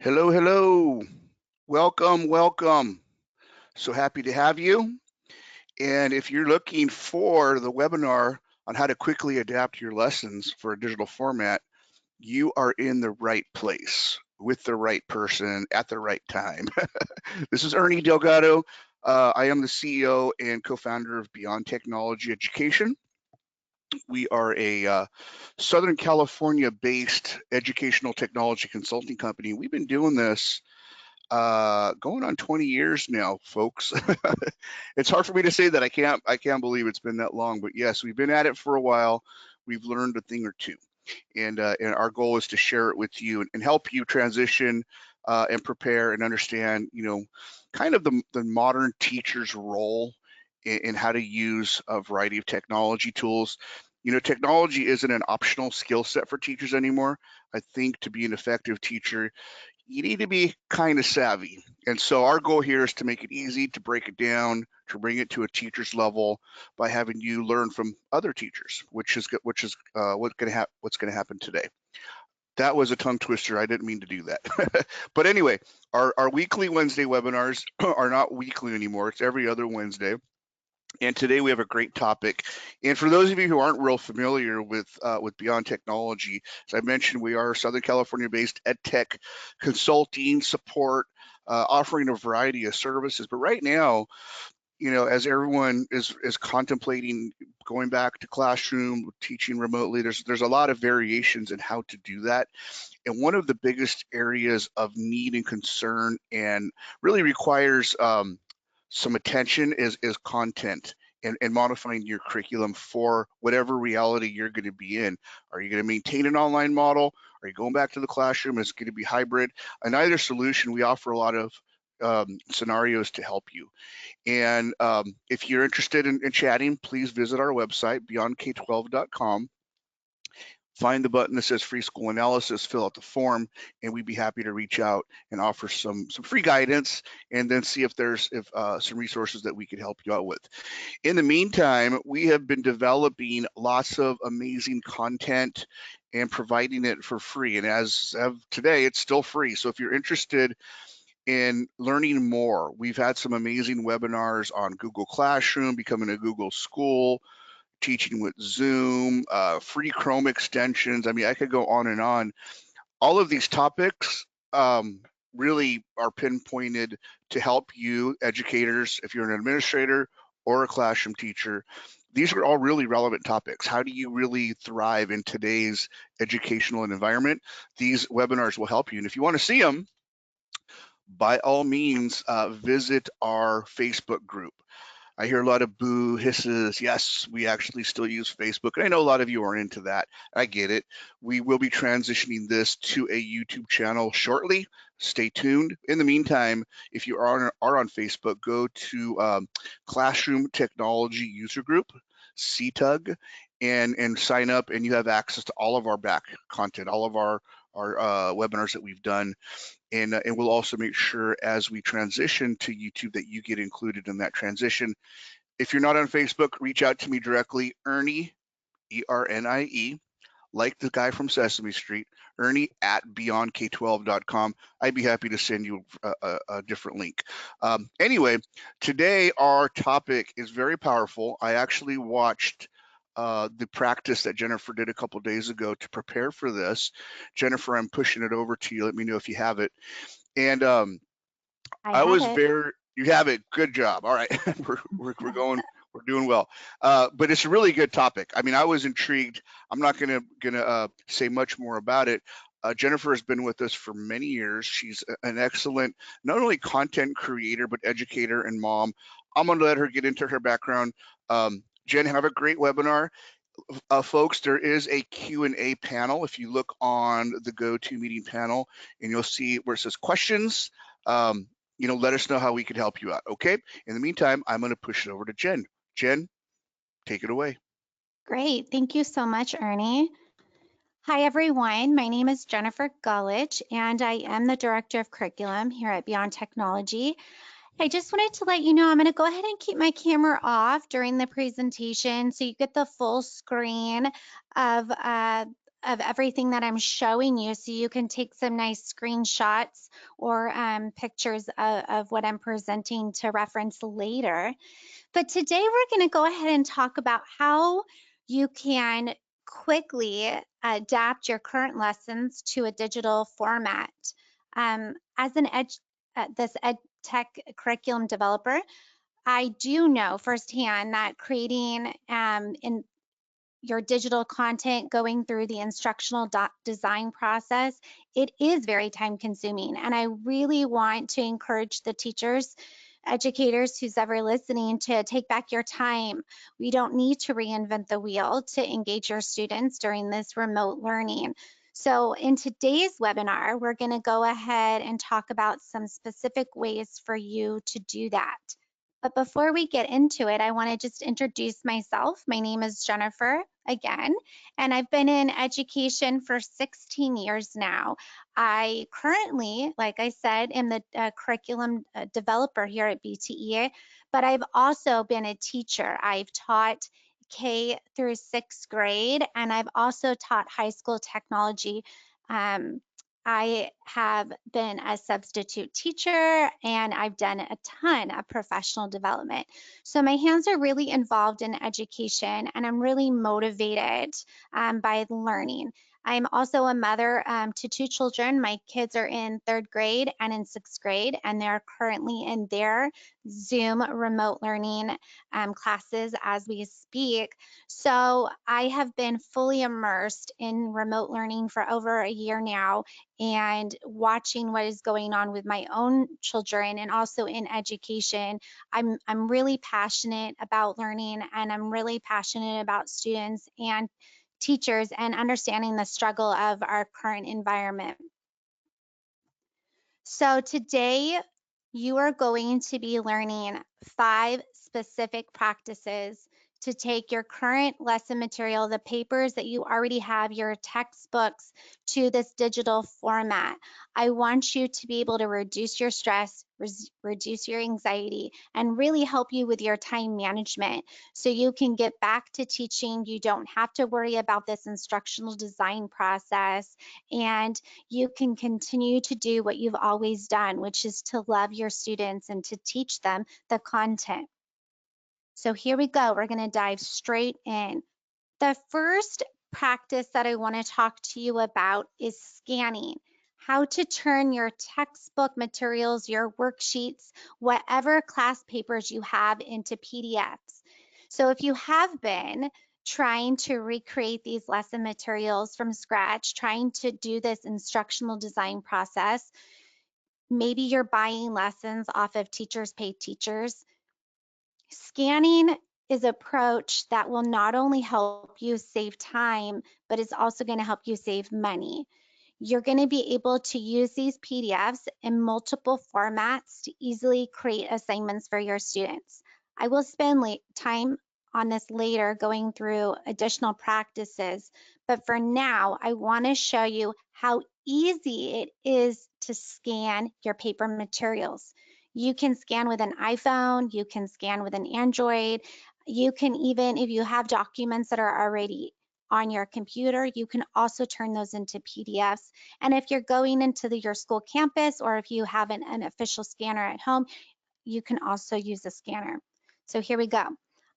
Hello, hello. Welcome, welcome. So happy to have you. And if you're looking for the webinar on how to quickly adapt your lessons for a digital format, you are in the right place with the right person at the right time. This is Ernie Delgado. I am the CEO and co-founder of Beyond Technology Education. We are a Southern California-based educational technology consulting company. We've been doing this going on 20 years now, folks. It's hard for me to say that. I can't believe it's been that long, but yes, we've been at it for a while. We've learned a thing or two, and our goal is to share it with you and help you transition and prepare and understand, kind of the modern teacher's role in how to use a variety of technology tools. Technology isn't an optional skill set for teachers anymore. I think to be an effective teacher, you need to be kind of savvy. And so our goal here is to make it easy, to break it down, to bring it to a teacher's level by having you learn from other teachers, what's going to happen today. That was a tongue twister. I didn't mean to do that. But anyway, our weekly Wednesday webinars are not weekly anymore. It's every other Wednesday. And today we have a great topic. And for those of you who aren't real familiar with Beyond Technology, as I mentioned, we are Southern California-based ed tech consulting support, offering a variety of services. But right now, as everyone is contemplating going back to classroom, teaching remotely, there's a lot of variations in how to do that. And one of the biggest areas of need and concern, and really requires some attention, is content and modifying your curriculum for whatever reality you're going to be in. Are you going to maintain an online model? Are you going back to the classroom? Is it going to be hybrid? In either solution, we offer a lot of scenarios to help you. And if you're interested in chatting, please visit our website, beyondk12.com. Find the button that says free school analysis, fill out the form, and we'd be happy to reach out and offer some free guidance, and then see if there's some resources that we could help you out with. In the meantime, we have been developing lots of amazing content and providing it for free. And as of today, it's still free. So if you're interested in learning more, we've had some amazing webinars on Google Classroom, becoming a Google School, teaching with Zoom, free Chrome extensions. I mean, I could go on and on. All of these topics really are pinpointed to help you educators, if you're an administrator or a classroom teacher. These are all really relevant topics. How do you really thrive in today's educational environment? These webinars will help you. And if you want to see them, by all means, visit our Facebook group. I hear a lot of boo hisses. Yes, we actually still use Facebook. And I know a lot of you are into that. I get it. We will be transitioning this to a YouTube channel shortly. Stay tuned. In the meantime, if you are on Facebook, go to Classroom Technology User Group, CTUG, and sign up, and you have access to all of our back content, all of our webinars that we've done. And we'll also make sure as we transition to YouTube that you get included in that transition. If you're not on Facebook, reach out to me directly, Ernie, E-R-N-I-E, like the guy from Sesame Street, Ernie at beyondk12.com. I'd be happy to send you a different link. Anyway, today our topic is very powerful. I actually watched the practice that Jennifer did a couple days ago to prepare for this. Jennifer, I'm pushing it over to you. Let me know if you have it. And I I have was it. very, you have it. Good job. All right. we're going, we're doing well. But it's a really good topic. I mean, I was intrigued. I'm not gonna say much more about it. Jennifer has been with us for many years. She's an excellent, not only content creator, but educator and mom. I'm gonna let her get into her background. Jen, have a great webinar. Folks, there is a Q&A panel. If you look on the GoToMeeting panel, and you'll see where it says questions, let us know how we could help you out, okay? In the meantime, I'm gonna push it over to Jen. Jen, take it away. Great. Thank you so much, Ernie. Hi, everyone. My name is Jennifer Gullich, and I am the Director of Curriculum here at Beyond Technology. I just wanted to let you know I'm going to go ahead and keep my camera off during the presentation so you get the full screen of of everything that I'm showing you so you can take some nice screenshots or pictures of what I'm presenting to reference later. But today we're going to go ahead and talk about how you can quickly adapt your current lessons to a digital format. As an this ed tech curriculum developer, I do know firsthand that creating in your digital content, going through the instructional design process, it is very time consuming. And I really want to encourage the teachers, educators who's ever listening to take back your time. We don't need to reinvent the wheel to engage your students during this remote learning. So in today's webinar, we're going to go ahead and talk about some specific ways for you to do that. But before we get into it, I want to just introduce myself. My name is Jennifer again, and I've been in education for 16 years now. I currently, like I said, am the curriculum developer here at BTE, but I've also been a teacher. I've taught K through 6th grade, and I've also taught high school technology. I have been a substitute teacher and I've done a ton of professional development. So my hands are really involved in education and I'm really motivated by learning. I'm also a mother to 2 children. My kids are in 3rd grade and in 6th grade, and they're currently in their Zoom remote learning classes as we speak. So I have been fully immersed in remote learning for over a year now, and watching what is going on with my own children and also in education. I'm really passionate about learning and I'm really passionate about students and teachers and understanding the struggle of our current environment. So today you are going to be learning 5 specific practices to take your current lesson material, the papers that you already have, your textbooks, to this digital format. I want you to be able to reduce your stress, reduce your anxiety, and really help you with your time management so you can get back to teaching. You don't have to worry about this instructional design process, and you can continue to do what you've always done, which is to love your students and to teach them the content. So here we go. We're going to dive straight in. The first practice that I want to talk to you about is scanning. How to turn your textbook materials, your worksheets, whatever class papers you have into PDFs. So if you have been trying to recreate these lesson materials from scratch, trying to do this instructional design process, maybe you're buying lessons off of Teachers Pay Teachers. Scanning is an approach that will not only help you save time, but it's also going to help you save money. You're going to be able to use these PDFs in multiple formats to easily create assignments for your students. I will spend time on this later going through additional practices, but for now, I want to show you how easy it is to scan your paper materials. You can scan with an iPhone, you can scan with an Android, you can even, if you have documents that are already on your computer, you can also turn those into PDFs. And if you're going into your school campus or if you have an official scanner at home, you can also use a scanner. So here we go.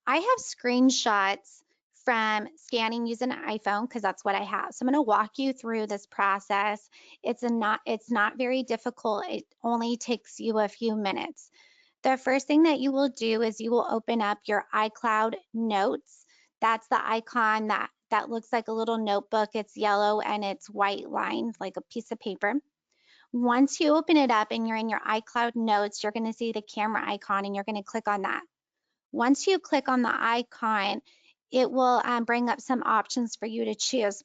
I have screenshots from scanning using an iPhone because that's what I have. So I'm going to walk you through this process. It's not very difficult. It only takes you a few minutes. The first thing that you will do is you will open up your iCloud Notes. That's the icon that looks like a little notebook. It's yellow and it's white lined like a piece of paper. Once you open it up and you're in your iCloud Notes, you're going to see the camera icon and you're going to click on that. Once you click on the icon, it will bring up some options for you to choose.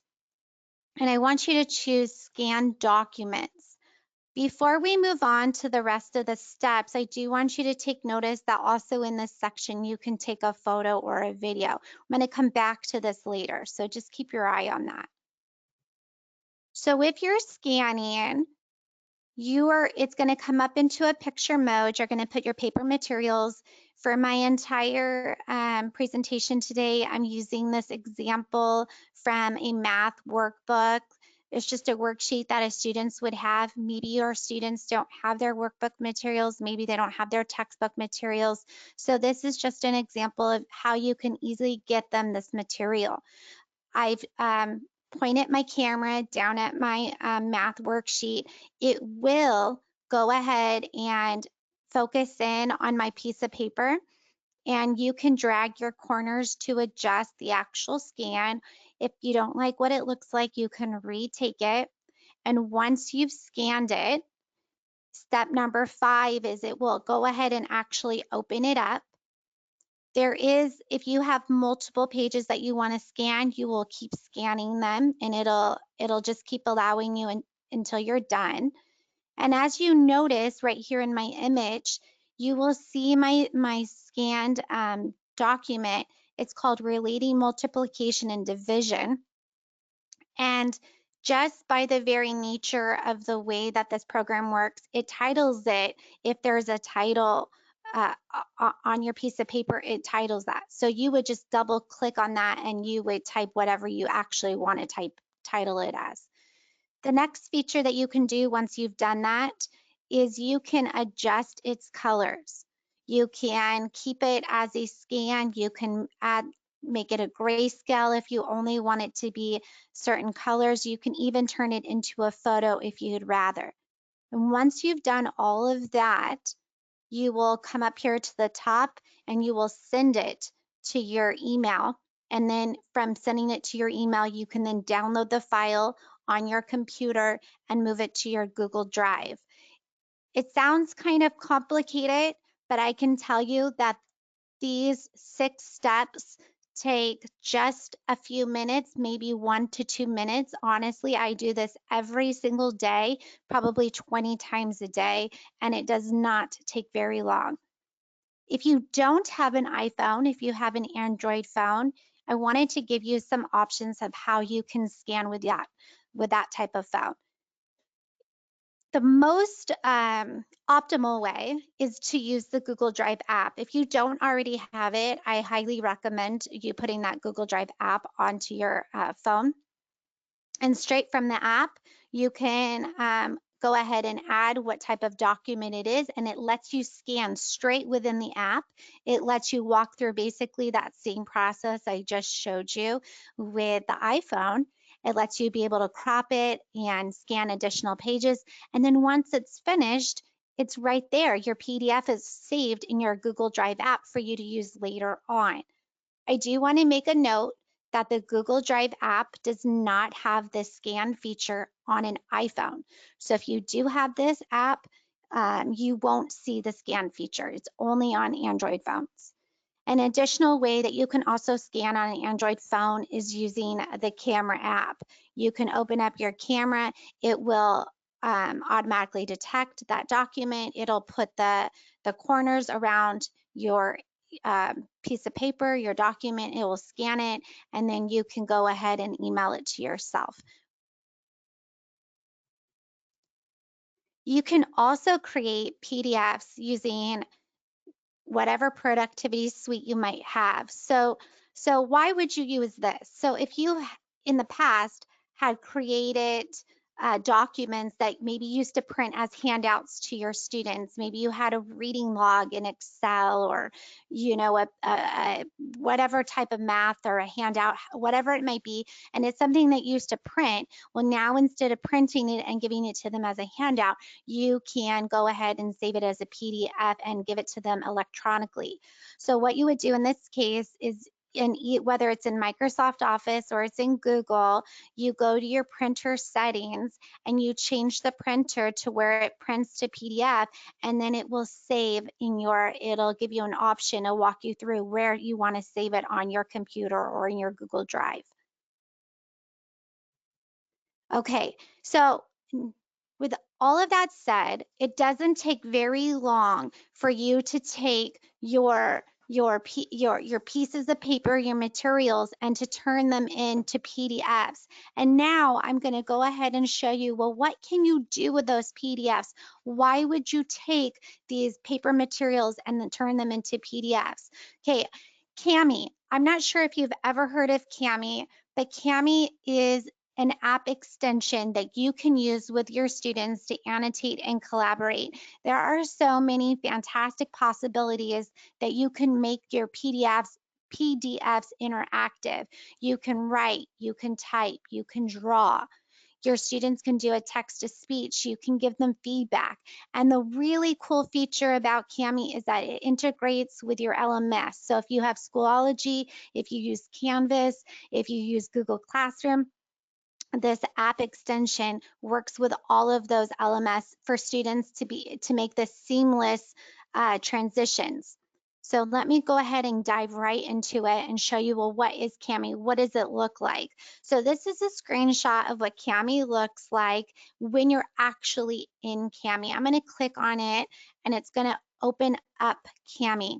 And I want you to choose Scan Documents. Before we move on to the rest of the steps, I do want you to take notice that also in this section, you can take a photo or a video. I'm going to come back to this later, so just keep your eye on that. So if you're scanning, it's going to come up into a picture mode. You're going to put your paper materials. For my entire presentation today, I'm using this example from a math workbook. It's just a worksheet that students would have. Maybe your students don't have their workbook materials. Maybe they don't have their textbook materials. So this is just an example of how you can easily get them this material. I've pointed my camera down at my math worksheet. It will go ahead and focus in on my piece of paper, and you can drag your corners to adjust the actual scan. If you don't like what it looks like, you can retake it. And once you've scanned it, step number 5 is it will go ahead and actually open it up. There is, if you have multiple pages that you want to scan, you will keep scanning them, and it'll just keep allowing you until you're done. And as you notice right here in my image, you will see my scanned document. It's called Relating Multiplication and Division. And just by the very nature of the way that this program works, it titles it. If there's a title on your piece of paper, it titles that. So you would just double click on that and you would type whatever you actually want to title it as. The next feature that you can do once you've done that is you can adjust its colors. You can keep it as a scan. You can make it a grayscale if you only want it to be certain colors. You can even turn it into a photo if you'd rather. And once you've done all of that, you will come up here to the top and you will send it to your email. And then from sending it to your email, you can then download the file on your computer and move it to your Google Drive. It sounds kind of complicated, but I can tell you that these 6 steps take just a few minutes, maybe 1 to 2 minutes. Honestly, I do this every single day, probably 20 times a day, and it does not take very long. If you don't have an iPhone, if you have an Android phone, I wanted to give you some options of how you can scan with that type of phone. The most optimal way is to use the Google Drive app. If you don't already have it, I highly recommend you putting that Google Drive app onto your phone. And straight from the app, you can go ahead and add what type of document it is, and it lets you scan straight within the app. It lets you walk through basically that same process I just showed you with the iPhone. It lets you be able to crop it and scan additional pages. And then once it's finished, it's right there. Your PDF is saved in your Google Drive app for you to use later on. I do want to make a note that the Google Drive app does not have this scan feature on an iPhone. So if you do have this app, you won't see the scan feature. It's only on Android phones. An additional way that you can also scan on an Android phone is using the camera app. You can open up your camera. It will automatically detect that document. It'll put the corners around your piece of paper, your document. It will scan it, and then you can go ahead and email it to yourself. You can also create PDFs using whatever productivity suite you might have. So why would you use this? So if you in the past had created documents that maybe used to print as handouts to your students, maybe you had a reading log in Excel, or a whatever type of math or a handout, whatever it might be, and it's something that you used to print. Well, now instead of printing it and giving it to them as a handout, you can go ahead and save it as a PDF and give it to them electronically. So what you would do in this case is, whether it's in Microsoft Office or it's in Google, you go to your printer settings and you change the printer to where it prints to PDF, and then it will save it'll give you an option to walk you through where you want to save it on your computer or in your Google Drive. Okay, so with all of that said, it doesn't take very long for you to take your pieces of paper, your materials, and to turn them into PDFs. And now I'm going to go ahead and show you, well, what can you do with those PDFs? Why would you take these paper materials and then turn them into PDFs? Okay, CAMI, I'm not sure if you've ever heard of CAMI, but CAMI is an app extension that you can use with your students to annotate and collaborate. There are so many fantastic possibilities that you can make your PDFs interactive. You can write, you can type, you can draw. Your students can do a text to speech. You can give them feedback. And the really cool feature about CAMI is that it integrates with your LMS. So if you have Schoology, if you use Canvas, if you use Google Classroom, this app extension works with all of those LMS for students to make this seamless transitions. So let me go ahead and dive right into it and show you, well, what is CAMI? What does it look like? So this is a screenshot of what CAMI looks like when you're actually in CAMI. I'm going to click on it and it's going to open up CAMI.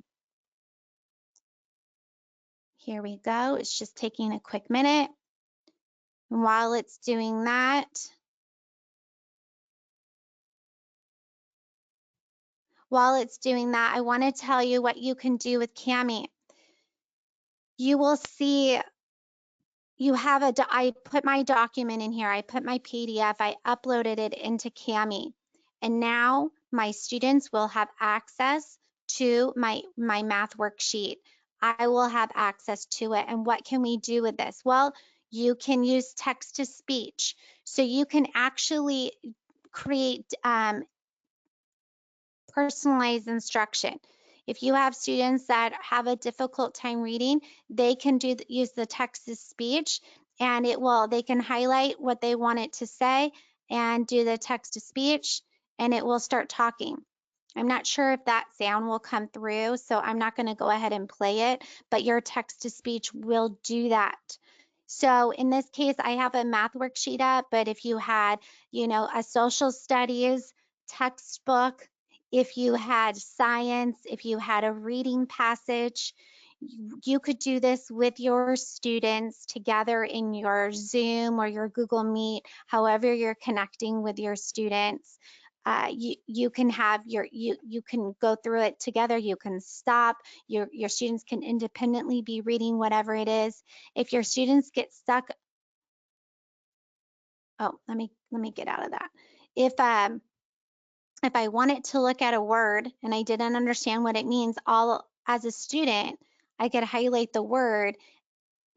Here we go. It's just taking a quick minute. And while it's doing that, I want to tell you what you can do with CAMI. You will see I put my document in here. I put my PDF. I uploaded it into CAMI. And now my students will have access to my math worksheet. I will have access to it. And what can we do with this? Well, you can use text to speech. So you can actually create personalized instruction. If you have students that have a difficult time reading, they can use the text to speech, and they can highlight what they want it to say and do the text to speech, and it will start talking. I'm not sure if that sound will come through, so I'm not going to go ahead and play it, but your text to speech will do that. So in this case, I have a math worksheet up, but if you had, a social studies textbook, if you had science, if you had a reading passage, you could do this with your students together in your Zoom or your Google Meet, however you're connecting with your students. You can have you can go through it together. You can stop. Your students can independently be reading whatever it is. If your students get stuck, oh, let me get out of that. If I wanted to look at a word and I didn't understand what it means, as a student, I could highlight the word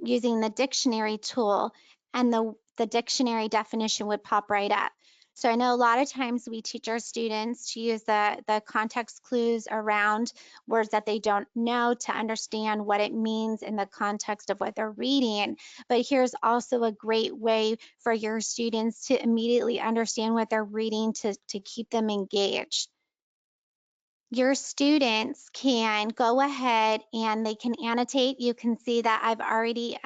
using the dictionary tool, and the dictionary definition would pop right up. So I know a lot of times we teach our students to use the context clues around words that they don't know to understand what it means in the context of what they're reading. But here's also a great way for your students to immediately understand what they're reading to keep them engaged. Your students can go ahead and they can annotate. You can see that I've already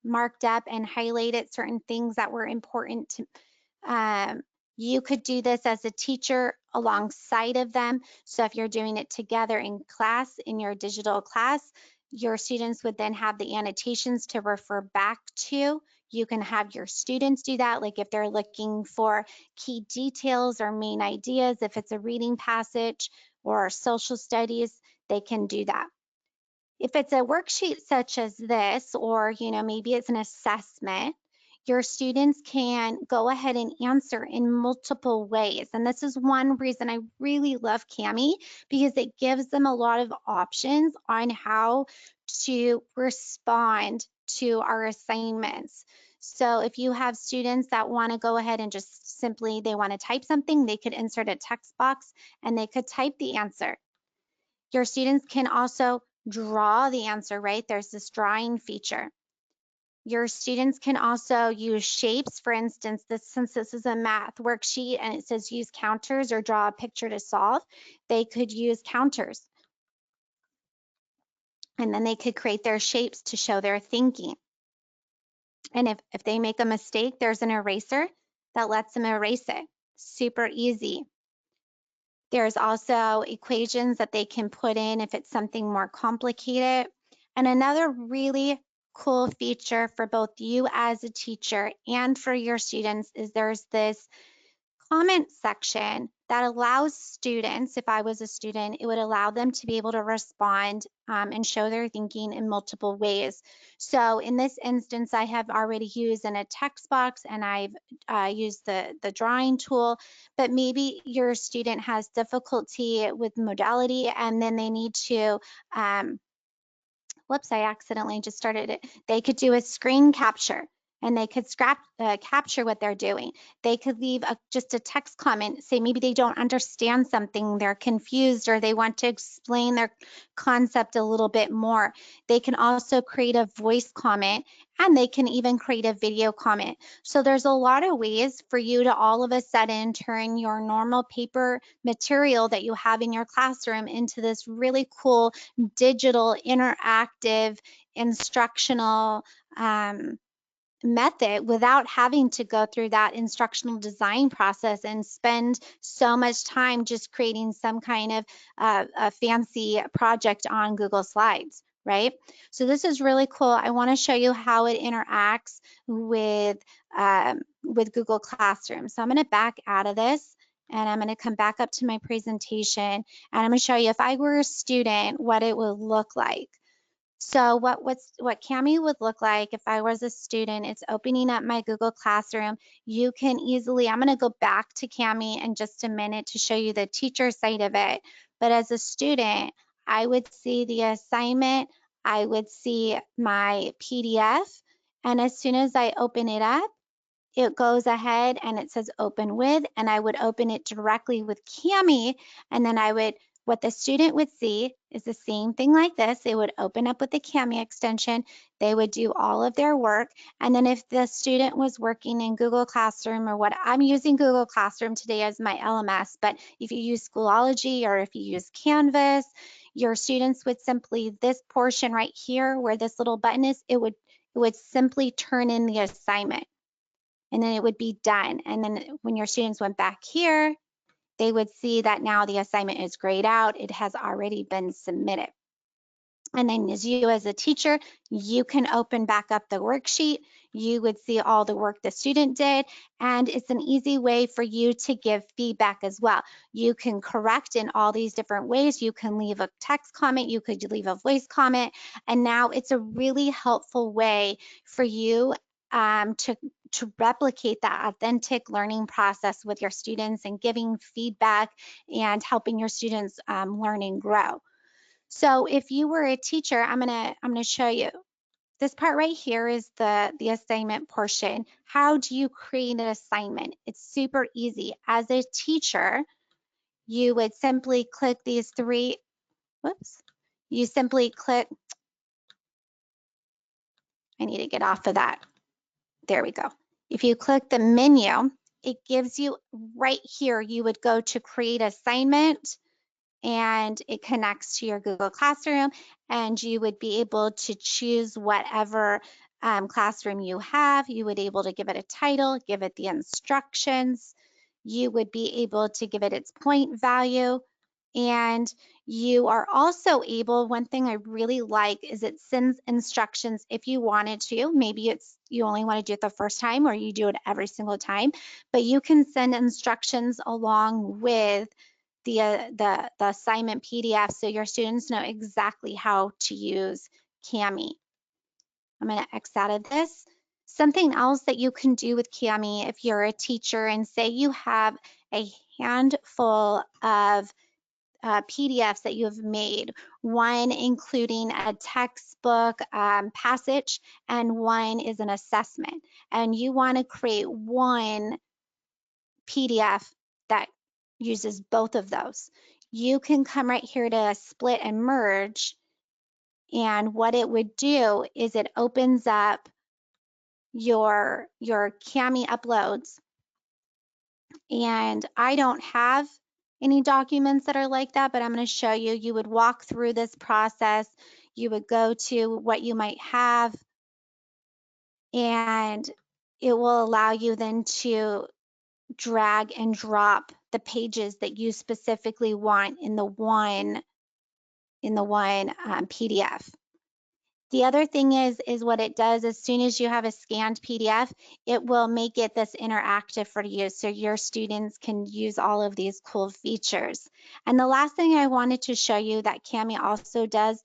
marked up and highlighted certain things that were important to. You could do this as a teacher alongside of them. So if you're doing it together in class, in your digital class, your students would then have the annotations to refer back to. You can have your students do that, like if they're looking for key details or main ideas, if it's a reading passage or social studies, they can do that. If it's a worksheet such as this, or maybe it's an assessment, your students can go ahead and answer in multiple ways. And this is one reason I really love CAMI, because it gives them a lot of options on how to respond to our assignments. So if you have students that want to go ahead and just simply they want to type something, they could insert a text box and they could type the answer. Your students can also draw the answer, right? There's this drawing feature. Your students can also use shapes. For instance, since this is a math worksheet and it says use counters or draw a picture to solve, they could use counters. And then they could create their shapes to show their thinking. And if they make a mistake, there's an eraser that lets them erase it. Super easy. There's also equations that they can put in if it's something more complicated. And another really cool feature for both you as a teacher and for your students is there's this comment section that allows students, if I was a student, it would allow them to be able to respond and show their thinking in multiple ways. So in this instance, I have already used in a text box and I've used the drawing tool, but maybe your student has difficulty with modality and then they need to whoops, I accidentally just started it. They could do a screen capture and they could capture what they're doing. They could leave just a text comment, say maybe they don't understand something, they're confused, or they want to explain their concept a little bit more. They can also create a voice comment and they can even create a video comment. So there's a lot of ways for you to all of a sudden turn your normal paper material that you have in your classroom into this really cool digital, interactive, instructional method without having to go through that instructional design process and spend so much time just creating some kind of a fancy project on Google Slides, right? So this is really cool. I want to show you how it interacts with Google Classroom. So I'm going to back out of this and I'm going to come back up to my presentation and I'm going to show you if I were a student what it would look like. So what CAMI would look like if I was a student, it's opening up my Google Classroom. You can easily, I'm going to go back to CAMI in just a minute to show you the teacher side of it. But as a student, I would see the assignment, I would see my PDF, and as soon as I open it up, it goes ahead and it says open with, and I would open it directly with CAMI, and then what the student would see is the same thing like this. They would open up with the CAMI extension, they would do all of their work, and then if the student was working in Google Classroom or what, I'm using Google Classroom today as my LMS, but if you use Schoology or if you use Canvas, your students would simply, this portion right here where this little button is, it would simply turn in the assignment and then it would be done. And then when your students went back here, they would see that now the assignment is grayed out. It has already been submitted. And then as you as a teacher, you can open back up the worksheet. You would see all the work the student did, and it's an easy way for you to give feedback as well. You can correct in all these different ways. You can leave a text comment, you could leave a voice comment, and now it's a really helpful way for you to replicate that authentic learning process with your students and giving feedback and helping your students learn and grow. So if you were a teacher, I'm gonna show you. This part right here is the assignment portion. How do you create an assignment? It's super easy. As a teacher, you would simply click these three, whoops. You simply click, I need to get off of that. There we go. If you click the menu, it gives you right here, you would go to create assignment, and it connects to your Google Classroom, and you would be able to choose whatever classroom you have. You would be able to give it a title, give it the instructions. You would be able to give it its point value. And you are also able, one thing I really like is it sends instructions if you wanted to. Maybe it's you only want to do it the first time or you do it every single time, but you can send instructions along with the assignment PDF so your students know exactly how to use CAMI. I'm going to X out of this. Something else that you can do with CAMI if you're a teacher and say you have a handful of PDFs that you have made, one including a textbook passage and one is an assessment, and you want to create one PDF that uses both of those. You can come right here to split and merge, and what it would do is it opens up your CAMI uploads, and I don't have any documents that are like that, but I'm going to show you. You would walk through this process. You would go to what you might have, and it will allow you then to drag and drop the pages that you specifically want in the one PDF. The other thing is what it does as soon as you have a scanned PDF, it will make it this interactive for you so your students can use all of these cool features. And the last thing I wanted to show you that CAMI also does,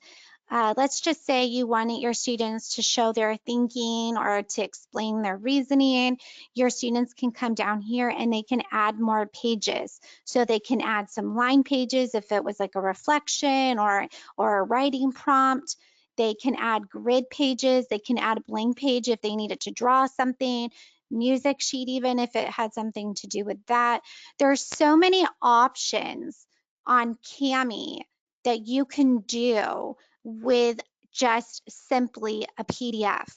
let's just say you wanted your students to show their thinking or to explain their reasoning. Your students can come down here and they can add more pages. So they can add some line pages if it was like a reflection or a writing prompt. They can add grid pages. They can add a blank page if they needed to draw something, music sheet even if it had something to do with that. There's so many options on CAMI that you can do with just simply a PDF.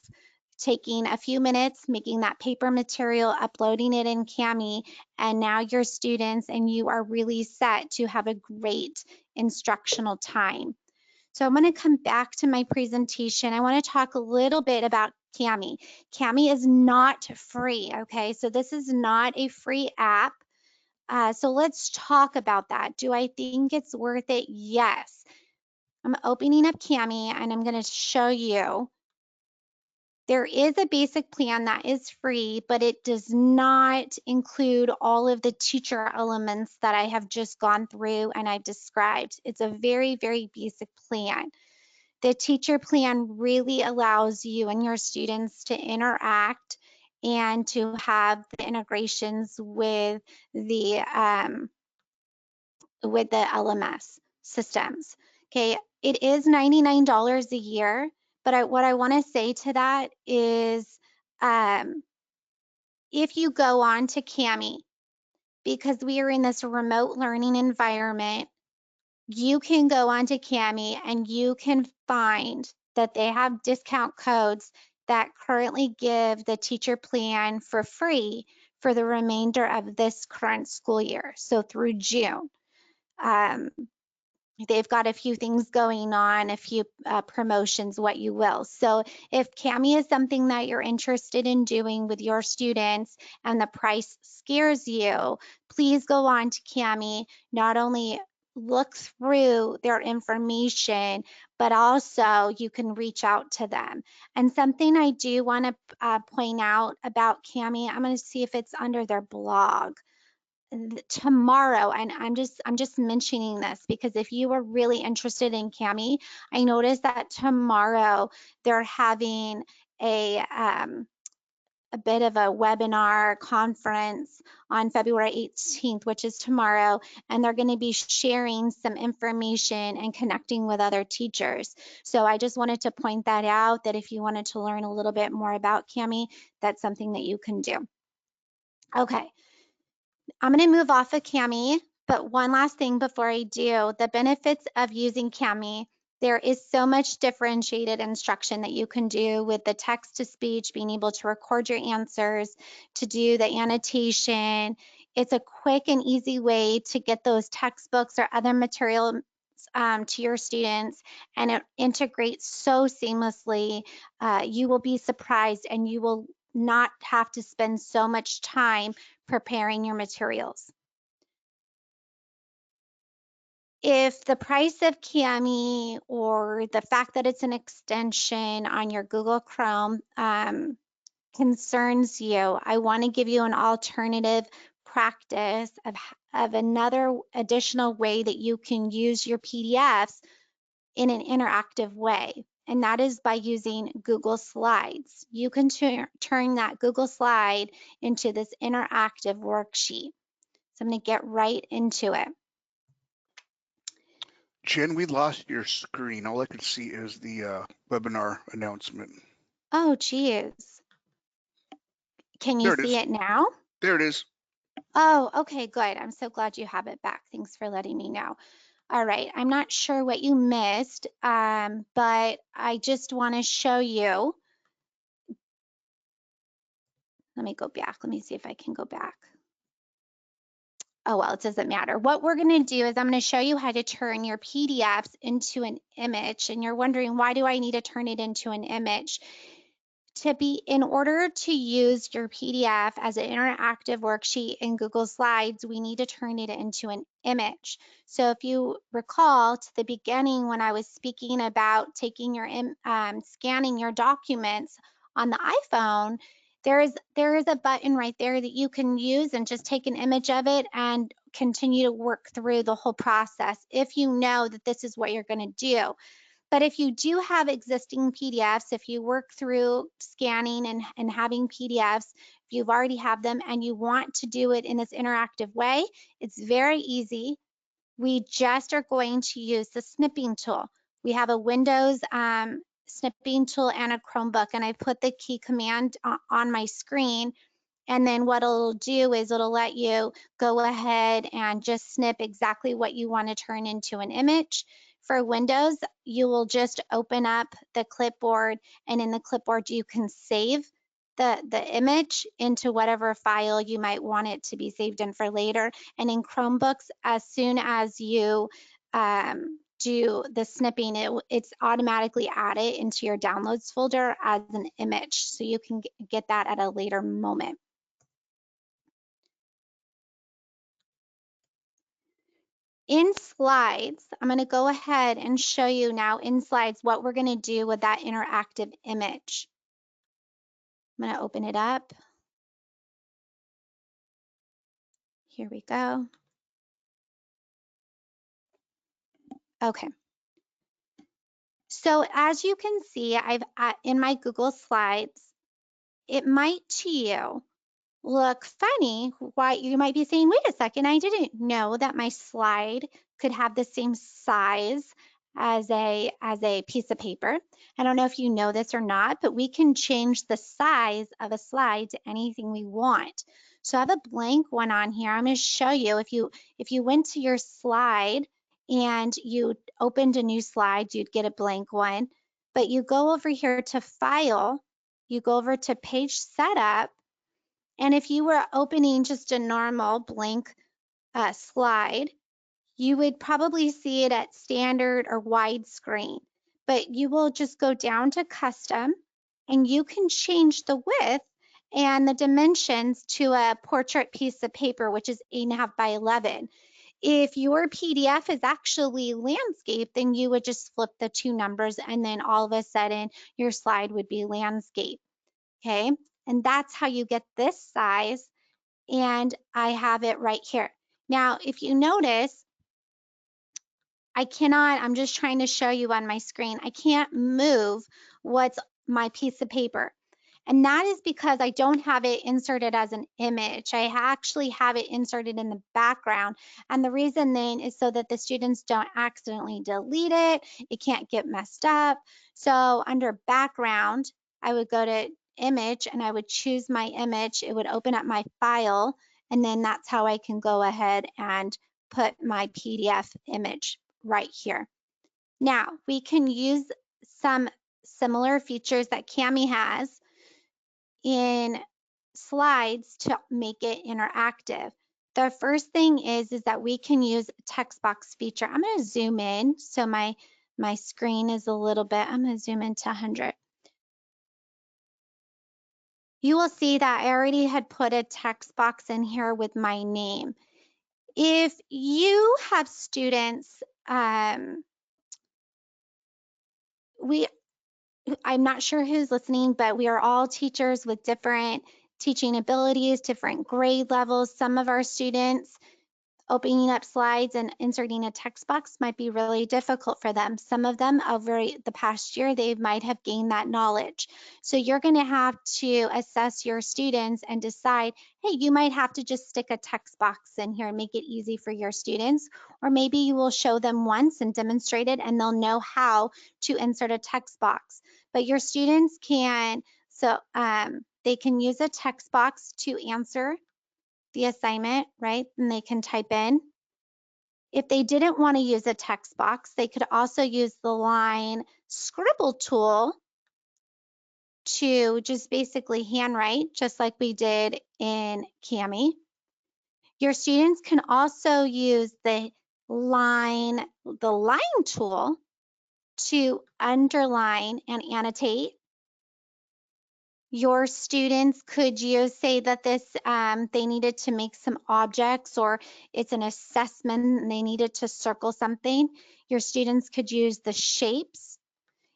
Taking a few minutes, making that paper material, uploading it in CAMI, and now your students and you are really set to have a great instructional time. So I'm going to come back to my presentation. I want to talk a little bit about CAMI. CAMI is not free, okay? So this is not a free app. So let's talk about that. Do I think it's worth it? Yes. I'm opening up CAMI and I'm going to show you. There is a basic plan that is free, but it does not include all of the teacher elements that I have just gone through and I've described. It's a very, very basic plan. The teacher plan really allows you and your students to interact and to have the integrations with the LMS systems. Okay, it is $99 a year, but what I want to say to that is if you go on to CAMI, because we are in this remote learning environment, you can go onto CAMI and you can find that they have discount codes that currently give the teacher plan for free for the remainder of this current school year, so through June. They've got a few things going on, a few promotions, what you will. So if CAMI is something that you're interested in doing with your students and the price scares you, please go on to CAMI, not only look through their information, but also you can reach out to them. And something I do want to point out about CAMI, I'm going to see if it's under their blog tomorrow, and I'm just mentioning this because if you are really interested in CAMI, I noticed that tomorrow they're having a bit of a webinar conference on February 18th, which is tomorrow, and they're going to be sharing some information and connecting with other teachers. So I just wanted to point that out, that if you wanted to learn a little bit more about CAMI, that's something that you can do. Okay. I'm going to move off of CAMI, but one last thing before I do, the benefits of using CAMI. There is so much differentiated instruction that you can do with the text to speech, being able to record your answers, to do the annotation. It's a quick and easy way to get those textbooks or other material to your students, and it integrates so seamlessly. You will be surprised and you will not have to spend so much time preparing your materials. If the price of CAMI or the fact that it's an extension on your Google Chrome concerns you, I want to give you an alternative practice of another additional way that you can use your PDFs in an interactive way, and that is by using Google Slides. You can turn that Google slide into this interactive worksheet. So I'm going to get right into it. Jen, we lost your screen. All I can see is the webinar announcement. Oh, geez. Can you There it see is. it now? There it is. Oh, okay, good. I'm so glad you have it back. Thanks for letting me know. All right, I'm not sure what you missed, but I just want to show you. Let me go back. Let me see if I can go back. Oh, well, it doesn't matter. What we're going to do is I'm going to show you how to turn your PDFs into an image. And you're wondering, why do I need to turn it into an image? in order to use your PDF as an interactive worksheet in Google Slides, we need to turn it into an image. So if you recall to the beginning when I was speaking about taking your scanning your documents on the iPhone, there is a button right there that you can use and just take an image of it and continue to work through the whole process if you know that this is what you're going to do. But if you do have existing PDFs, if you work through scanning and having PDFs, if you've already have them and you want to do it in this interactive way, it's very easy. We just are going to use the snipping tool. We have a Windows snipping tool and a Chromebook, and I put the key command on my screen. And then what it'll do is it'll let you go ahead and just snip exactly what you want to turn into an image. For Windows, you will just open up the clipboard, and in the clipboard, you can save the image into whatever file you might want it to be saved in for later. And in Chromebooks, as soon as you do the snipping, it's automatically added into your downloads folder as an image. So you can get that at a later moment. In slides, I'm going to go ahead and show you now in slides what we're going to do with that interactive image. I'm going to open it up. Here we go. Okay. So as you can see, I've in my Google Slides, it might to you look funny. Why you might be saying, wait a second, I didn't know that my slide could have the same size as a piece of paper. I don't know if you know this or not, but we can change the size of a slide to anything we want. So I have a blank one on here. I'm going to show you if you went to your slide and you opened a new slide, you'd get a blank one. But you go over here to File, you go over to Page Setup, and if you were opening just a normal blank slide, you would probably see it at standard or widescreen. But you will just go down to custom and you can change the width and the dimensions to a portrait piece of paper, which is 8.5 by 11. If your PDF is actually landscape, then you would just flip the two numbers and then all of a sudden your slide would be landscape. Okay, and that's how you get this size, and I have it right here. Now, if you notice, I'm just trying to show you on my screen, I can't move what's my piece of paper. And that is because I don't have it inserted as an image. I actually have it inserted in the background. And the reason then is so that the students don't accidentally delete it. It can't get messed up. So under background, I would go to image and I would choose my image. It would open up my file. And then that's how I can go ahead and put my PDF image right here. Now we can use some similar features that CAMI has in slides to make it interactive. The first thing is that we can use text box feature. I'm going to zoom in so my screen is a little bit, I'm going to zoom into 100. You will see that I already had put a text box in here with my name. If you have students, I'm not sure who's listening, but we are all teachers with different teaching abilities, different grade levels. Some of our students, opening up slides and inserting a text box might be really difficult for them. Some of them over the past year, they might have gained that knowledge. So you're going to have to assess your students and decide, hey, you might have to just stick a text box in here and make it easy for your students. Or maybe you will show them once and demonstrate it and they'll know how to insert a text box. But your students can, they can use a text box to answer the assignment, right? And they can type in. If they didn't want to use a text box, they could also use the line scribble tool to just basically handwrite, just like we did in CAMI. Your students can also use the line tool to underline and annotate. your students could use, say that this they needed to make some objects, or it's an assessment and they needed to circle something. Your students could use the shapes.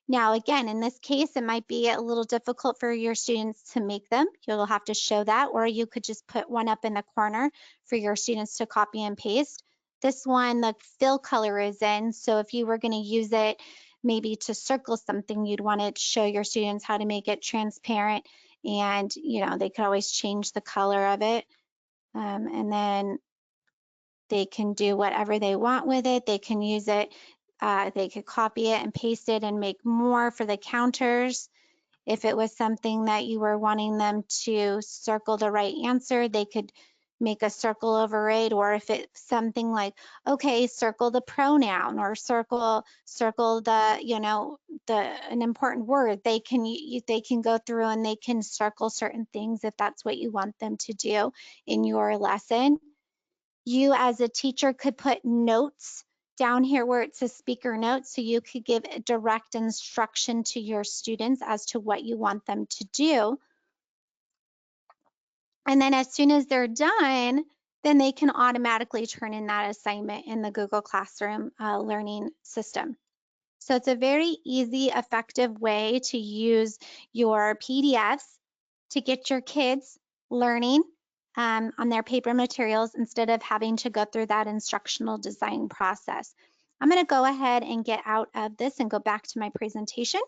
Now, again, in this case, it might be a little difficult for your students to make them. You'll have to show that, or you could just put one up in the corner for your students to copy and paste. This one, the fill color is in, so if you were going to use it maybe to circle something, you'd want to show your students how to make it transparent, and they could always change the color of it, and then they can do whatever they want with it. They can use it, they could copy it and paste it and make more for the counters. If it was something that you were wanting them to circle the right answer, they could make a circle over it. Or if it's something like, okay, circle the pronoun, or circle the, an important word, they can go through and they can circle certain things if that's what you want them to do in your lesson. You as a teacher could put notes down here where it says speaker notes, so you could give direct instruction to your students as to what you want them to do. And then as soon as they're done, then they can automatically turn in that assignment in the Google Classroom learning system. So it's a very easy, effective way to use your PDFs to get your kids learning on their paper materials instead of having to go through that instructional design process. I'm going to go ahead and get out of this and go back to my presentation.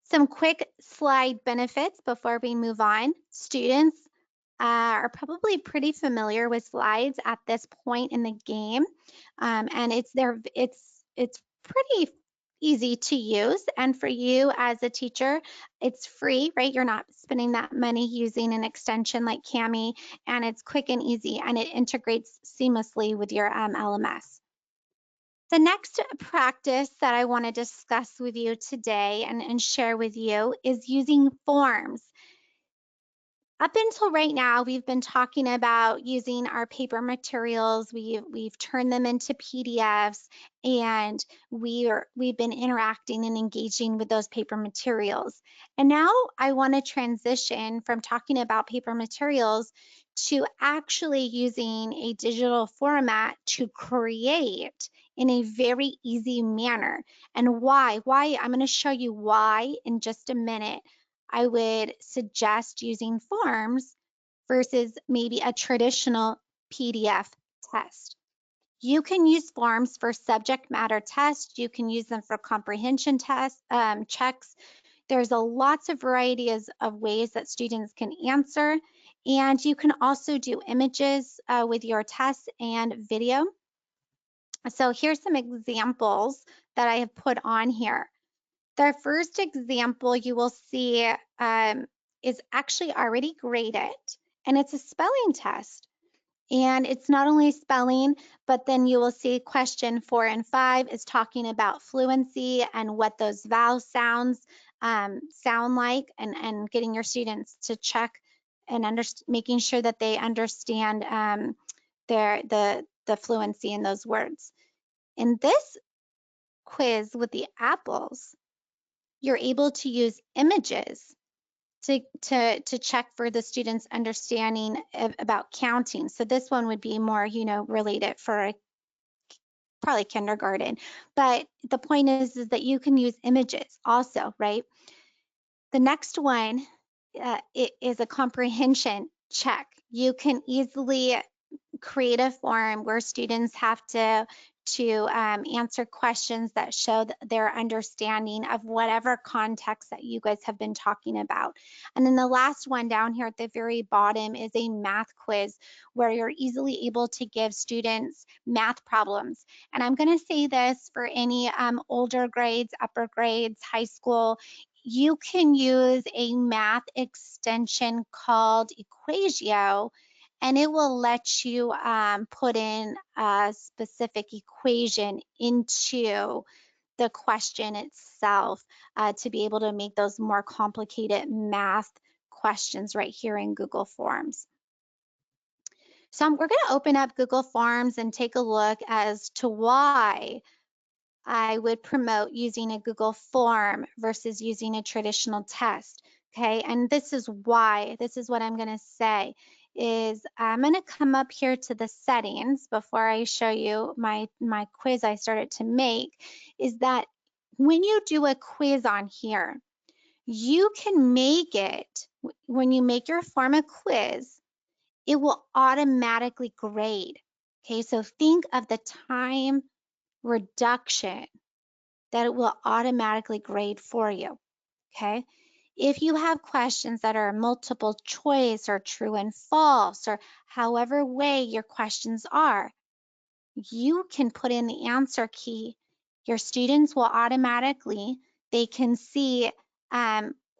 Some quick slide benefits before we move on. Students are probably pretty familiar with slides at this point in the game, and it's pretty easy to use. And for you as a teacher, it's free, right? You're not spending that money using an extension like CAMI, and it's quick and easy, and it integrates seamlessly with your LMS. The next practice that I want to discuss with you today and share with you is using forms. Up until right now, we've been talking about using our paper materials. We've turned them into PDFs, and we've been interacting and engaging with those paper materials. And now I want to transition from talking about paper materials to actually using a digital format to create in a very easy manner. And why? I'm going to show you why in just a minute. I would suggest using forms versus maybe a traditional PDF test. You can use forms for subject matter tests. You can use them for comprehension tests, checks. There's a lots of varieties of ways that students can answer. And you can also do images with your tests and video. So here's some examples that I have put on here. The first example you will see is actually already graded, and it's a spelling test. And it's not only spelling, but then you will see question 4 and 5 is talking about fluency and what those vowel sounds sound like, and getting your students to check and making sure that they understand the fluency in those words. In this quiz with the apples, you're able to use images to check for the students' understanding about counting. So this one would be more, related for probably kindergarten. But the point is that you can use images also, right? The next one is a comprehension check. You can easily create a form where students have to answer questions that show their understanding of whatever context that you guys have been talking about. And then the last one down here at the very bottom is a math quiz where you're easily able to give students math problems. And I'm going to say this for any older grades, upper grades, high school. You can use a math extension called Equatio, and it will let you put in a specific equation into the question itself to be able to make those more complicated math questions right here in Google Forms. So we're going to open up Google Forms and take a look as to why I would promote using a Google form versus using a traditional test. Okay, and this is why, this is what I'm going to say is I'm going to come up here to the settings before I show you my quiz I started to make, is that when you do a quiz on here, you can make it, when you make your form a quiz, it will automatically grade. Okay, so think of the time reduction that it will automatically grade for you. Okay, if you have questions that are multiple choice or true and false, or however way your questions are, you can put in the answer key. Your students will automatically, they can see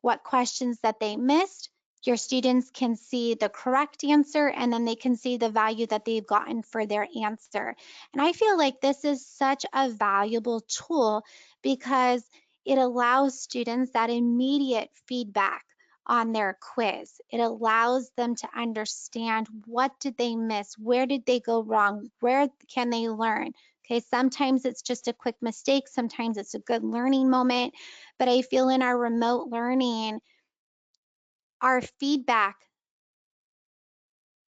what questions that they missed. Your students can see the correct answer, and then they can see the value that they've gotten for their answer. And I feel like this is such a valuable tool because it allows students that immediate feedback on their quiz. It allows them to understand what did they miss, where did they go wrong, where can they learn. Okay, sometimes it's just a quick mistake, sometimes it's a good learning moment, but I feel in our remote learning, our feedback,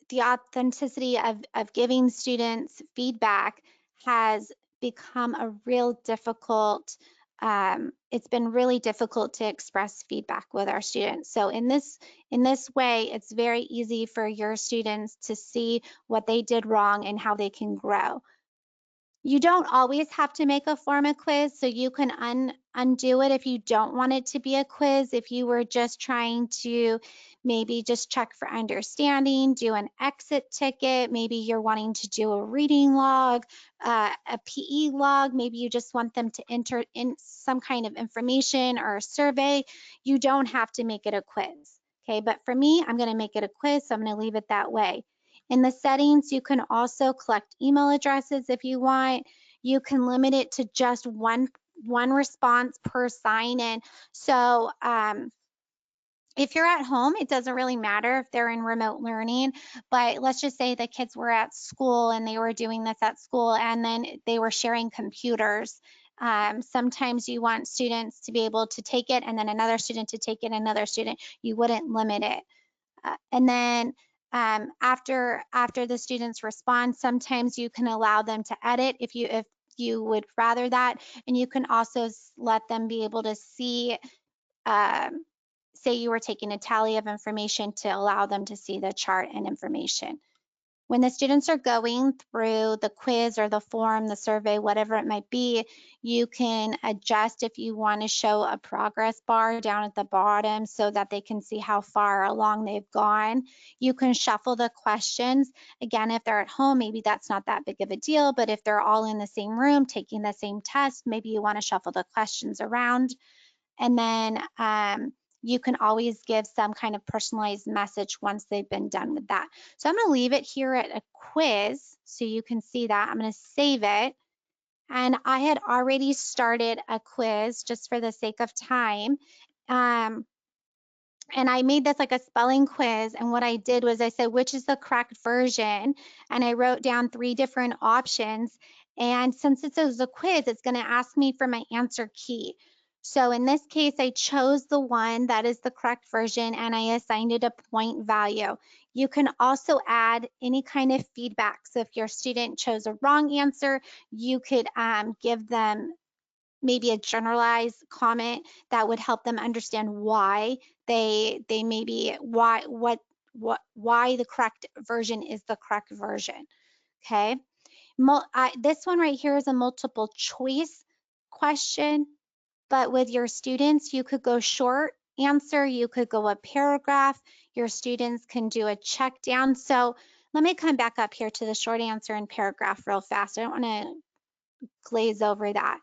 the authenticity of giving students feedback has become a real difficult, it's been really difficult to express feedback with our students. So in this way, it's very easy for your students to see what they did wrong and how they can grow. You don't always have to make a form a quiz, so you can undo it if you don't want it to be a quiz. If you were just trying to maybe just check for understanding, do an exit ticket, maybe you're wanting to do a reading log, a PE log, maybe you just want them to enter in some kind of information or a survey, you don't have to make it a quiz. Okay, but for me, I'm going to make it a quiz, so I'm going to leave it that way. In the settings, you can also collect email addresses if you want. You can limit it to just one response per sign-in. So if you're at home, it doesn't really matter if they're in remote learning, but let's just say the kids were at school and they were doing this at school and then they were sharing computers. Sometimes you want students to be able to take it and then another student to take it, another student. You wouldn't limit it. And then after the students respond, sometimes you can allow them to edit if you would rather that, and you can also let them be able to see. Um, say you were taking a tally of information to allow them to see the chart and information. When the students are going through the quiz or the form, the survey, whatever it might be, you can adjust if you want to show a progress bar down at the bottom so that they can see how far along they've gone. You can shuffle the questions. Again, if they're at home, maybe that's not that big of a deal, but if they're all in the same room taking the same test, maybe you want to shuffle the questions around. And then you can always give some kind of personalized message once they've been done with that. So I'm going to leave it here at a quiz so you can see that. I'm going to save it. And I had already started a quiz just for the sake of time. And I made this like a spelling quiz. And what I did was I said, which is the correct version? And I wrote down 3 different options. And since it was a quiz, it's going to ask me for my answer key. So in this case, I chose the one that is the correct version and I assigned it a point value. You can also add any kind of feedback. So if your student chose a wrong answer, you could give them maybe a generalized comment that would help them understand why they maybe why the correct version is the correct version. Okay, this one right here is a multiple choice question, but with your students you could go short answer, you could go a paragraph, your students can do a check down. So let me come back up here to the short answer and paragraph real fast. I don't want to glaze over that.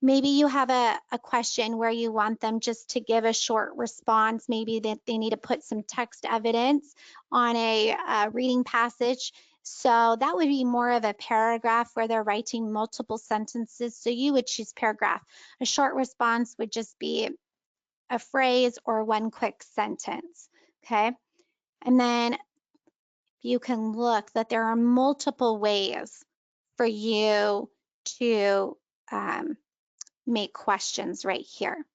Maybe you have a question where you want them just to give a short response. Maybe that they need to put some text evidence on a reading passage. So that would be more of a paragraph where they're writing multiple sentences. So you would choose paragraph. A short response would just be a phrase or one quick sentence. Okay. And then you can look that there are multiple ways for you to make questions right here.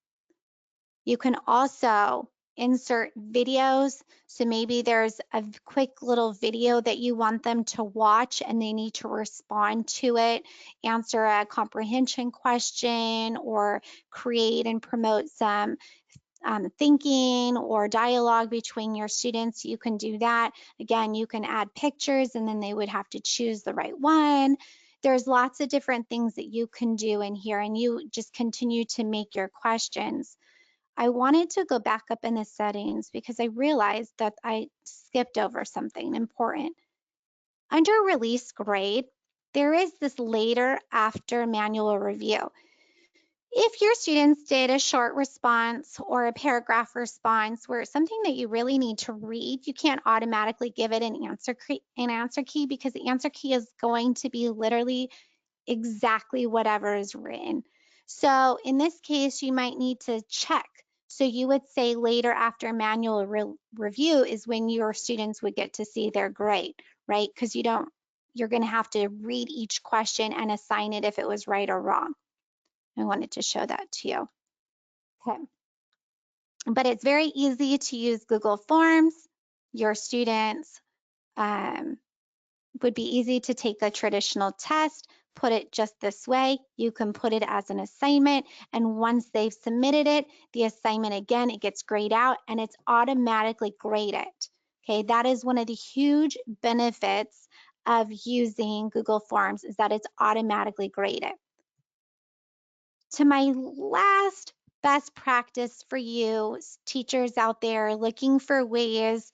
You can also insert videos. So maybe there's a quick little video that you want them to watch and they need to respond to it, answer a comprehension question, or create and promote some thinking or dialogue between your students. You can do that. Again, you can add pictures and then they would have to choose the right one. There's lots of different things that you can do in here, and you just continue to make your questions. I wanted to go back up in the settings because I realized that I skipped over something important. Under release grade, there is this later after manual review. If your students did a short response or a paragraph response where it's something that you really need to read, you can't automatically give it an answer key because the answer key is going to be literally exactly whatever is written. So in this case, you might need to check. So you would say later after manual review is when your students would get to see their grade, right? Because you're going to have to read each question and assign it if it was right or wrong. I wanted to show that to you. Okay. But it's very easy to use Google Forms. Your students would be easy to take a traditional test, put it just this way. You can put it as an assignment, and once they've submitted it, the assignment again, it gets grayed out and it's automatically graded. Okay, that is one of the huge benefits of using Google Forms is that it's automatically graded. To my last best practice for you teachers out there looking for ways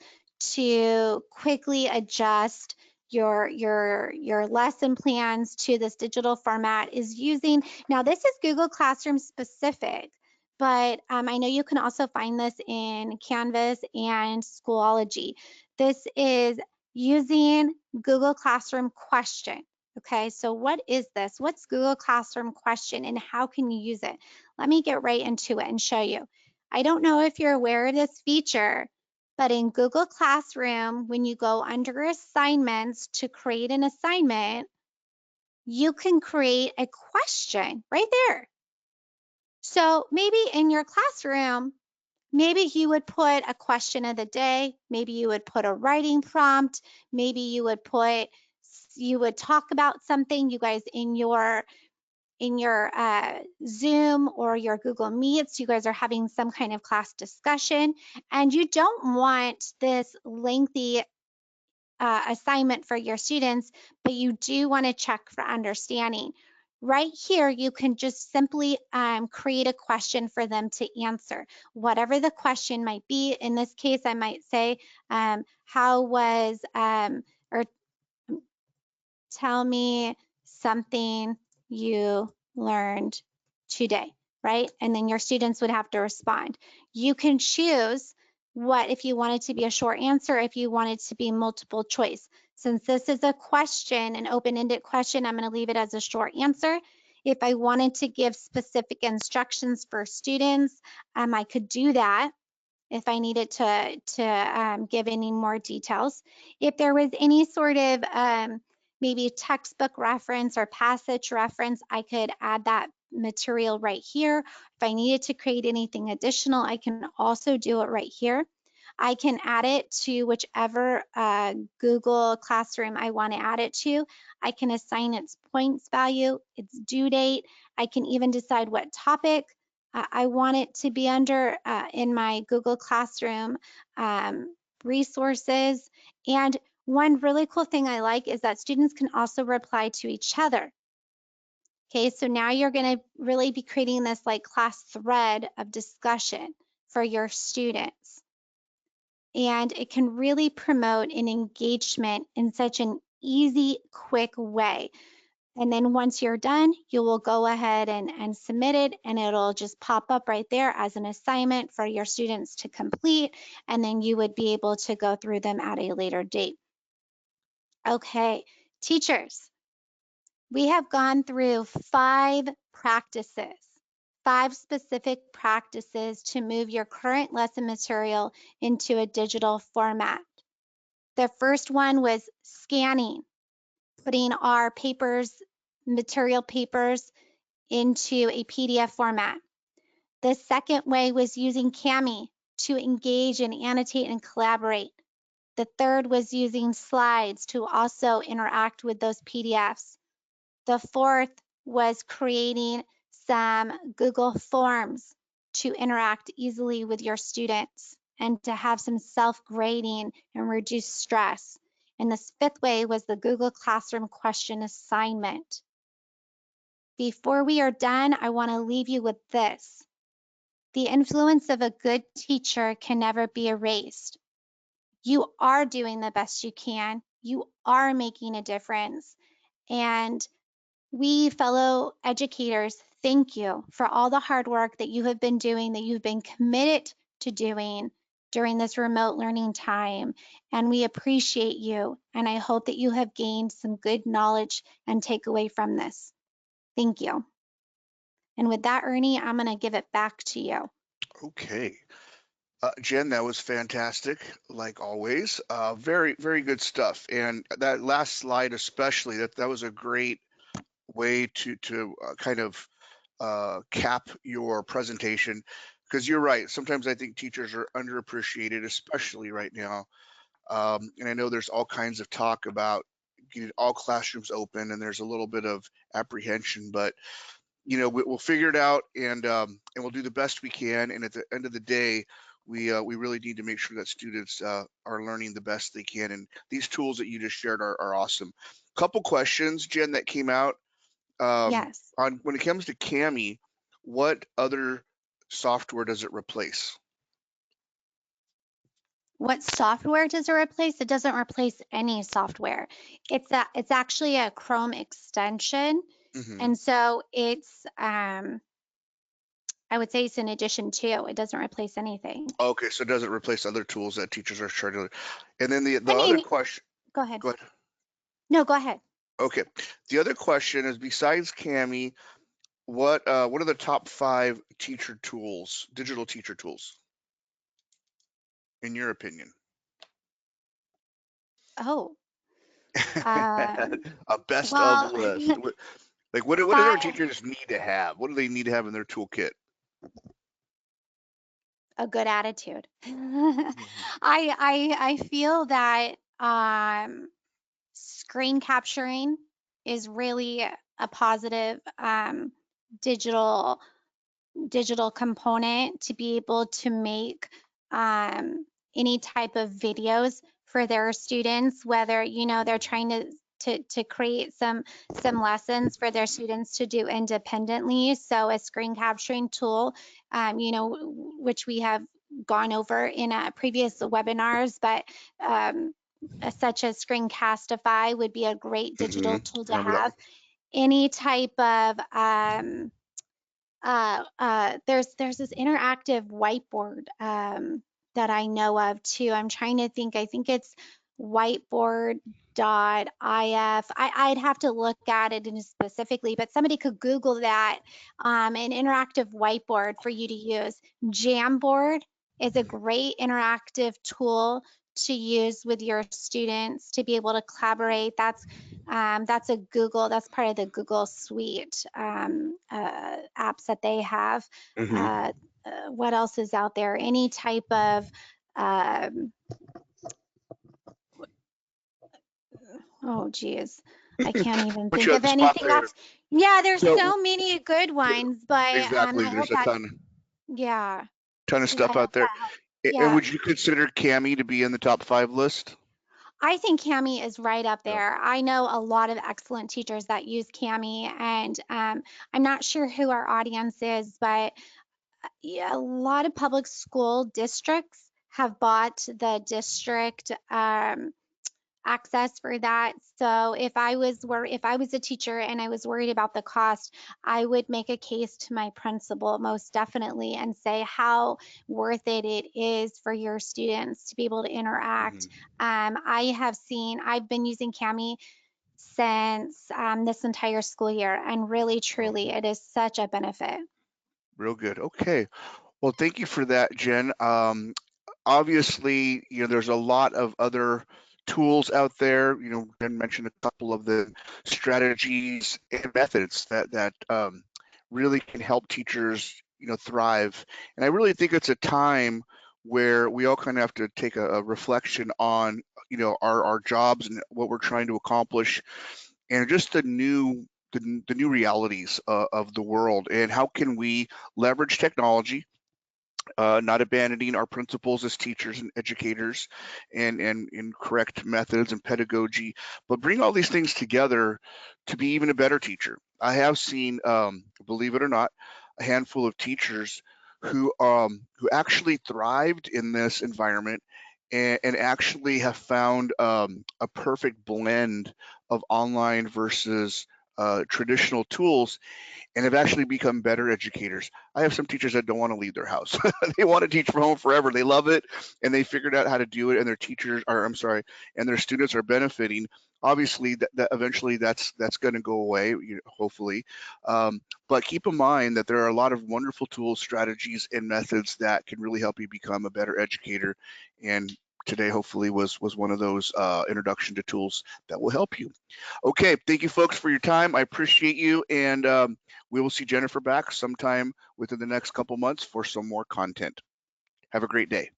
to quickly adjust your lesson plans to this digital format is using, now this is Google Classroom specific, but I know you can also find this in Canvas and Schoology. This is using Google Classroom question. Okay, so what is this? What's Google Classroom question and how can you use it? Let me get right into it and show you. I don't know if you're aware of this feature, but in Google Classroom, when you go under assignments to create an assignment, you can create a question right there. So maybe in your classroom, maybe you would put a question of the day, maybe you would put a writing prompt, maybe you would talk about something you guys in your Zoom or your Google Meets, you guys are having some kind of class discussion and you don't want this lengthy assignment for your students, but you do want to check for understanding. Right here, you can just simply create a question for them to answer. Whatever the question might be, in this case, I might say, how was, or tell me something you learned today, right? And then your students would have to respond. You can choose what, if you want it to be a short answer, if you want it to be multiple choice. Since this is a question, an open-ended question, I'm going to leave it as a short answer. If I wanted to give specific instructions for students, I could do that if I needed to give any more details. If there was any sort of maybe textbook reference or passage reference, I could add that material right here. If I needed to create anything additional, I can also do it right here. I can add it to whichever Google Classroom I want to add it to. I can assign its points value, its due date. I can even decide what topic I want it to be under in my Google Classroom resources. And one really cool thing I like is that students can also reply to each other. Okay, so now you're going to really be creating this like class thread of discussion for your students. And it can really promote an engagement in such an easy, quick way. And then once you're done, you will go ahead and submit it, and it'll just pop up right there as an assignment for your students to complete, and then you would be able to go through them at a later date. Okay, teachers, we have gone through 5 practices, 5 specific practices to move your current lesson material into a digital format. The first one was scanning, putting our papers, material papers into a PDF format. The second way was using CAMI to engage and annotate and collaborate. The third was using slides to also interact with those PDFs. The fourth was creating some Google Forms to interact easily with your students and to have some self-grading and reduce stress. And this fifth way was the Google Classroom question assignment. Before we are done, I want to leave you with this. The influence of a good teacher can never be erased. You are doing the best you can. You are making a difference. And we fellow educators, thank you for all the hard work that you have been doing, that you've been committed to doing during this remote learning time. And we appreciate you. And I hope that you have gained some good knowledge and takeaway from this. Thank you. And with that, Ernie, I'm going to give it back to you. Okay. Jen, that was fantastic, like always. Very, very good stuff. And that last slide, especially, that was a great way to kind of cap your presentation, because you're right. Sometimes I think teachers are underappreciated, especially right now. And I know there's all kinds of talk about getting all classrooms open, and there's a little bit of apprehension, but we'll figure it out, and we'll do the best we can. And at the end of the day, we really need to make sure that students are learning the best they can. And these tools that you just shared are awesome. Couple questions, Jen, that came out Yes. on when it comes to CAMI. What other software does it replace? What software does it replace? It doesn't replace any software. It's actually a Chrome extension. Hmm. And so it's I would say it's an addition to. It doesn't replace anything. Okay, so it doesn't replace other tools that teachers are trying to. And then the I other mean, question. go ahead. Go ahead. No, go ahead. Okay, the other question is, besides CAMI, what are the top 5 teacher tools, digital teacher tools, in your opinion? Oh, um, A best of well, list. Like what do their five, teachers need to have? What do they need to have in their toolkit? a good attitude. Mhm. I feel that screen capturing is really a positive digital digital component to be able to make any type of videos for their students, whether they're trying to create some lessons for their students to do independently. So a screen capturing tool, which we have gone over in previous webinars, but such as Screencastify would be a great digital Mhm. tool I to remember that have. one. Any type of there's this interactive whiteboard that I know of too. I'm trying to think. I think it's whiteboard.if. I'd have to look at it in specifically, but somebody could Google that. An interactive whiteboard for you to use. Jamboard is a great interactive tool to use with your students to be able to collaborate. That's a Google, that's part of the Google Suite apps that they have. Mhm. Uh, what else is out there? Any type of, um, oh geez, I can't even Put you think on of the spot anything there. else. Yeah, there's So so many good ones, but exactly, I there's hope a that, ton yeah, of I stuff hope out there. that helps. And Yeah. would you consider CAMI to be in the top 5 list? I think CAMI is right up Yep. there. I know a lot of excellent teachers that use CAMI, and I'm not sure who our audience is, but yeah, a lot of public school districts have bought the district access for that. So if I was a teacher and I was worried about the cost, I would make a case to my principal most definitely and say how worth it is for your students to be able to interact. Mhm. I've been using CAMI since this entire school year, and really, truly, Awesome. it is such a benefit. Real good. Okay. Well, thank you for that, Jen. Obviously, there's a lot of other tools out there. Jen mentioned a couple of the strategies and methods that really can help teachers, thrive. And I really think it's a time where we all kind of have to take a reflection on, our jobs and what we're trying to accomplish, and just the new realities of the world, and how can we leverage technology, not abandoning our principles as teachers and educators, and correct methods and pedagogy, but bring all these things together to be even a better teacher. I have seen, believe it or not, a handful of teachers who actually thrived in this environment, and actually have found a perfect blend of online versus traditional tools, and have actually become better educators. I have some teachers that don't want to leave their house. They want to teach from home forever. They love it, and they figured out how to do it, and their teachers are, I'm sorry, and their students are benefiting. Obviously, that eventually that's going to go away, hopefully. But keep in mind that there are a lot of wonderful tools, strategies, and methods that can really help you become a better educator. And today, hopefully, was one of those introduction to tools that will help you. Okay, thank you folks for your time. I appreciate you, and we will see Jennifer back sometime within the next couple months for some more content. Have a great day.